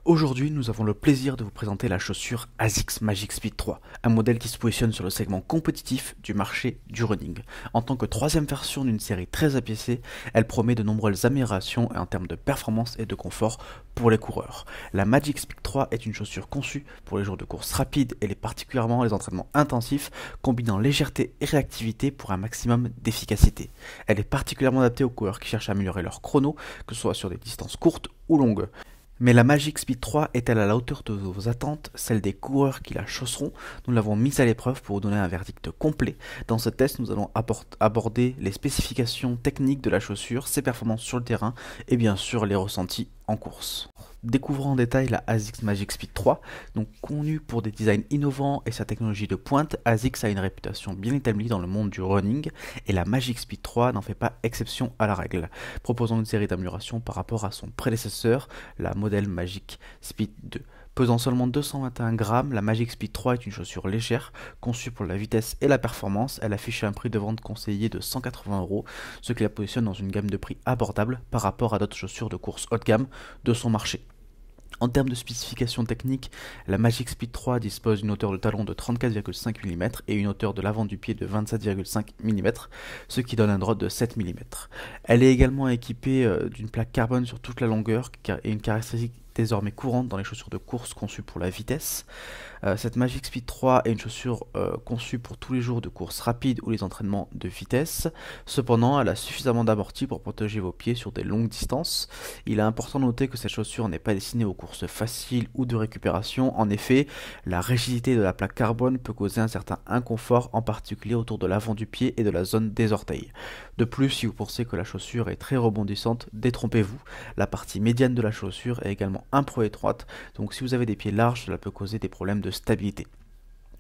Aujourd'hui, nous avons le plaisir de vous présenter la chaussure ASICS Magic Speed 3, un modèle qui se positionne sur le segment compétitif du marché du running. En tant que troisième version d'une série très apiécée, elle promet de nombreuses améliorations en termes de performance et de confort pour les coureurs. La Magic Speed 3 est une chaussure conçue pour les jours de course rapides et particulièrement les entraînements intensifs, combinant légèreté et réactivité pour un maximum d'efficacité. Elle est particulièrement adaptée aux coureurs qui cherchent à améliorer leur chrono, que ce soit sur des distances courtes ou longues. Mais la Magic Speed 3 est-elle à la hauteur de vos attentes, celle des coureurs qui la chausseront? Nous l'avons mise à l'épreuve pour vous donner un verdict complet. Dans ce test, nous allons aborder les spécifications techniques de la chaussure, ses performances sur le terrain et bien sûr les ressentis en course. Découvrons en détail la ASICS Magic Speed 3. Donc connue pour des designs innovants et sa technologie de pointe, ASICS a une réputation bien établie dans le monde du running et la Magic Speed 3 n'en fait pas exception à la règle, proposant une série d'améliorations par rapport à son prédécesseur, la modèle Magic Speed 2. Pesant seulement 221 grammes, la Magic Speed 3 est une chaussure légère, conçue pour la vitesse et la performance. Elle affiche un prix de vente conseillé de 180 €, ce qui la positionne dans une gamme de prix abordable par rapport à d'autres chaussures de course haut de gamme de son marché. En termes de spécifications techniques, la Magic Speed 3 dispose d'une hauteur de talon de 34,5 mm et une hauteur de l'avant du pied de 27,5 mm, ce qui donne un drop de 7 mm. Elle est également équipée d'une plaque carbone sur toute la longueur et une caractéristique désormais courante dans les chaussures de course conçues pour la vitesse. Cette Magic Speed 3 est une chaussure conçue pour tous les jours de course rapide ou les entraînements de vitesse. Cependant, elle a suffisamment d'amorti pour protéger vos pieds sur des longues distances. Il est important de noter que cette chaussure n'est pas destinée aux courses faciles ou de récupération. En effet, la rigidité de la plaque carbone peut causer un certain inconfort, en particulier autour de l'avant du pied et de la zone des orteils. De plus, si vous pensez que la chaussure est très rebondissante, détrompez-vous. La partie médiane de la chaussure est également un peu étroite, donc si vous avez des pieds larges, cela peut causer des problèmes de stabilité.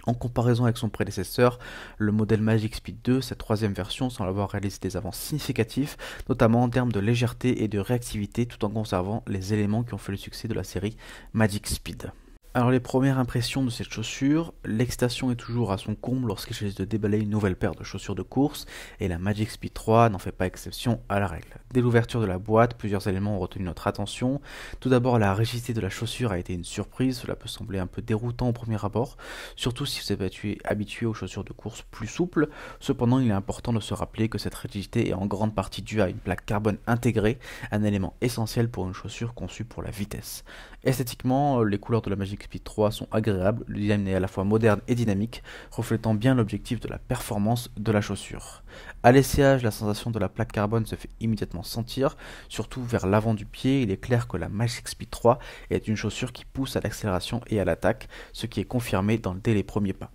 En comparaison avec son prédécesseur, le modèle Magic Speed 2, cette troisième version, semble avoir réalisé des avances significatives, notamment en termes de légèreté et de réactivité, tout en conservant les éléments qui ont fait le succès de la série Magic Speed. Alors les premières impressions de cette chaussure, l'excitation est toujours à son comble lorsqu'il s'agit de déballer une nouvelle paire de chaussures de course, et la Magic Speed 3 n'en fait pas exception à la règle. Dès l'ouverture de la boîte, plusieurs éléments ont retenu notre attention. Tout d'abord, la rigidité de la chaussure a été une surprise, cela peut sembler un peu déroutant au premier abord, surtout si vous êtes habitué aux chaussures de course plus souples. Cependant, il est important de se rappeler que cette rigidité est en grande partie due à une plaque carbone intégrée, un élément essentiel pour une chaussure conçue pour la vitesse. Esthétiquement, les couleurs de la Magic Speed 3 sont agréables, le design est à la fois moderne et dynamique, reflétant bien l'objectif de la performance de la chaussure. À l'essayage, la sensation de la plaque carbone se fait immédiatement sentir, surtout vers l'avant du pied. Il est clair que la Magic Speed 3 est une chaussure qui pousse à l'accélération et à l'attaque, ce qui est confirmé dès les premiers pas.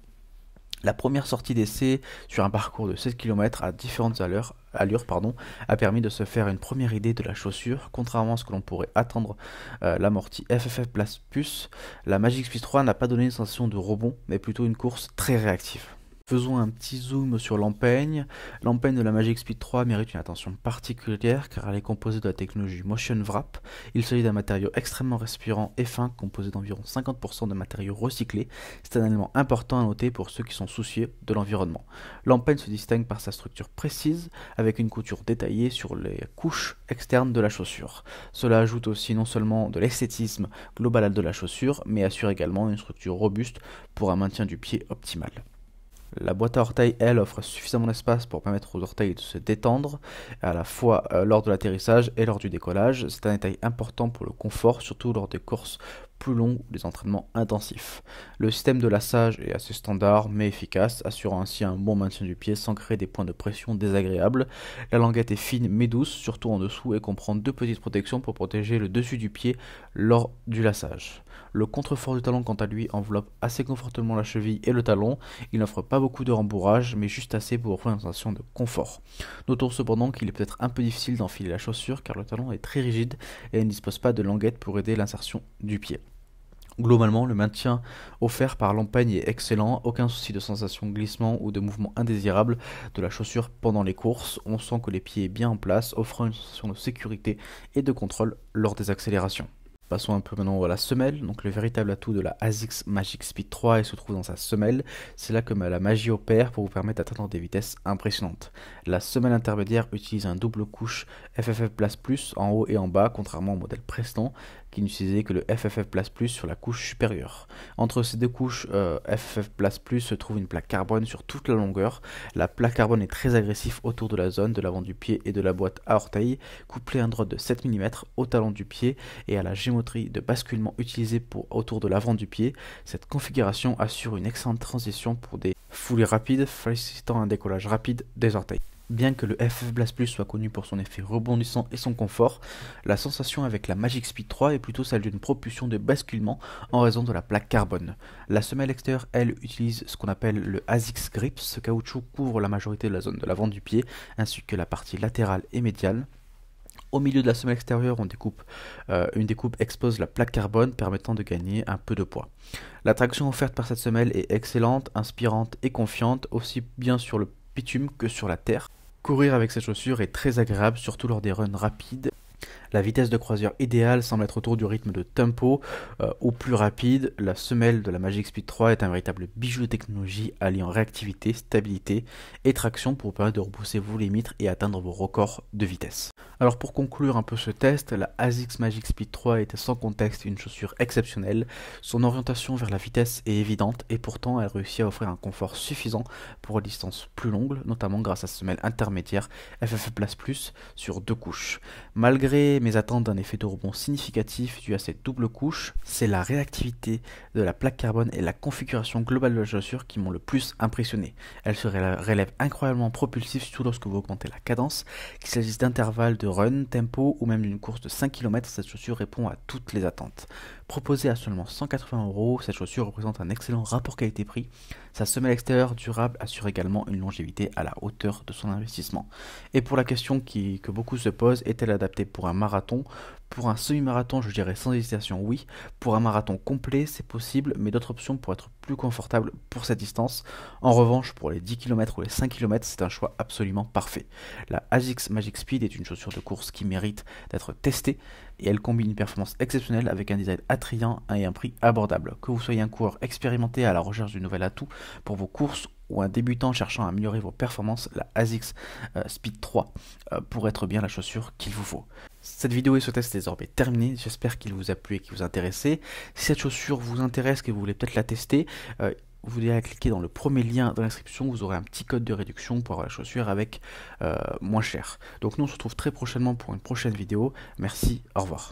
La première sortie d'essai sur un parcours de 7 km à différentes allures a permis de se faire une première idée de la chaussure. Contrairement à ce que l'on pourrait attendre, l'amorti FFF Plus, la Magic Speed 3 n'a pas donné une sensation de rebond, mais plutôt une course très réactive. Faisons un petit zoom sur l'empeigne. L'empeigne de la Magic Speed 3 mérite une attention particulière car elle est composée de la technologie Motion Wrap. Il s'agit d'un matériau extrêmement respirant et fin, composé d'environ 50% de matériaux recyclés. C'est un élément important à noter pour ceux qui sont soucieux de l'environnement. L'empeigne se distingue par sa structure précise, avec une couture détaillée sur les couches externes de la chaussure. Cela ajoute aussi non seulement de l'esthétisme global de la chaussure, mais assure également une structure robuste pour un maintien du pied optimal. La boîte à orteils, elle, offre suffisamment d'espace pour permettre aux orteils de se détendre, à la fois lors de l'atterrissage et lors du décollage. C'est un détail important pour le confort, surtout lors des courses plus longues ou des entraînements intensifs. Le système de lassage est assez standard mais efficace, assurant ainsi un bon maintien du pied sans créer des points de pression désagréables. La languette est fine mais douce, surtout en dessous, et comprend deux petites protections pour protéger le dessus du pied lors du lassage. Le contrefort du talon, quant à lui, enveloppe assez confortablement la cheville et le talon. Il n'offre pas beaucoup de rembourrage, mais juste assez pour offrir une sensation de confort. Notons cependant qu'il est peut-être un peu difficile d'enfiler la chaussure car le talon est très rigide et ne dispose pas de languette pour aider l'insertion du pied. Globalement, le maintien offert par l'empeigne est excellent, aucun souci de sensation de glissement ou de mouvement indésirable de la chaussure pendant les courses. On sent que les pieds sont bien en place, offrant une sensation de sécurité et de contrôle lors des accélérations. Passons un peu maintenant à la semelle. Donc le véritable atout de la ASICS Magic Speed 3 il se trouve dans sa semelle. C'est là que la magie opère pour vous permettre d'atteindre des vitesses impressionnantes. La semelle intermédiaire utilise un double couche FFF++ en haut et en bas, contrairement au modèle précédent qui n'utilisait que le FFF++ sur la couche supérieure. Entre ces deux couches FFF++ se trouve une plaque carbone sur toute la longueur. La plaque carbone est très agressive autour de la zone de l'avant du pied et de la boîte à orteils, couplée à un drôle de 7 mm au talon du pied et à la géométrie de basculement utilisée autour de l'avant du pied. Cette configuration assure une excellente transition pour des foulées rapides, facilitant un décollage rapide des orteils. Bien que le FFF++ soit connu pour son effet rebondissant et son confort, la sensation avec la Magic Speed 3 est plutôt celle d'une propulsion de basculement en raison de la plaque carbone. La semelle extérieure, elle, utilise ce qu'on appelle le ASICS Grip. Ce caoutchouc couvre la majorité de la zone de l'avant du pied, ainsi que la partie latérale et médiale. Au milieu de la semelle extérieure, une découpe expose la plaque carbone permettant de gagner un peu de poids. La traction offerte par cette semelle est excellente, inspirante et confiante, aussi bien sur le bitume que sur la terre. Courir avec cette chaussure est très agréable, surtout lors des runs rapides. La vitesse de croisière idéale semble être autour du rythme de tempo ou plus rapide. La semelle de la Magic Speed 3 est un véritable bijou de technologie alliant réactivité, stabilité et traction pour vous permettre de repousser vos limites et atteindre vos records de vitesse. Alors pour conclure un peu ce test, la ASICS Magic Speed 3 était sans conteste une chaussure exceptionnelle. Son orientation vers la vitesse est évidente et pourtant elle réussit à offrir un confort suffisant pour des distances plus longues, notamment grâce à sa semelle intermédiaire FFF++ sur 2 couches. Malgré mes attentes d'un effet de rebond significatif dû à cette double couche, c'est la réactivité de la plaque carbone et la configuration globale de la chaussure qui m'ont le plus impressionné. Elle se relève incroyablement propulsive, surtout lorsque vous augmentez la cadence, qu'il s'agisse d'intervalles de run, tempo ou même d'une course de 5 km, cette chaussure répond à toutes les attentes. Proposée à seulement 180 €, cette chaussure représente un excellent rapport qualité-prix. Sa semelle extérieure durable assure également une longévité à la hauteur de son investissement. Et pour la question que beaucoup se posent, est-elle adaptée pour un marathon ? Pour un semi-marathon, je dirais sans hésitation oui. Pour un marathon complet, c'est possible, mais d'autres options pour être plus confortable pour cette distance. En revanche, pour les 10 km ou les 5 km, c'est un choix absolument parfait. La ASICS Magic Speed est une chaussure de course qui mérite d'être testée et elle combine une performance exceptionnelle avec un design attrayant et un prix abordable. Que vous soyez un coureur expérimenté à la recherche du nouvel atout pour vos courses ou un débutant cherchant à améliorer vos performances, la ASICS Speed 3 pourrait être bien la chaussure qu'il vous faut. Cette vidéo et ce test est désormais terminé, j'espère qu'il vous a plu et qu'il vous a intéressé. Si cette chaussure vous intéresse, que vous voulez peut-être la tester, vous devez cliquer dans le premier lien dans l'inscription, vous aurez un petit code de réduction pour avoir la chaussure avec moins cher. Donc nous on se retrouve très prochainement pour une prochaine vidéo, merci, au revoir.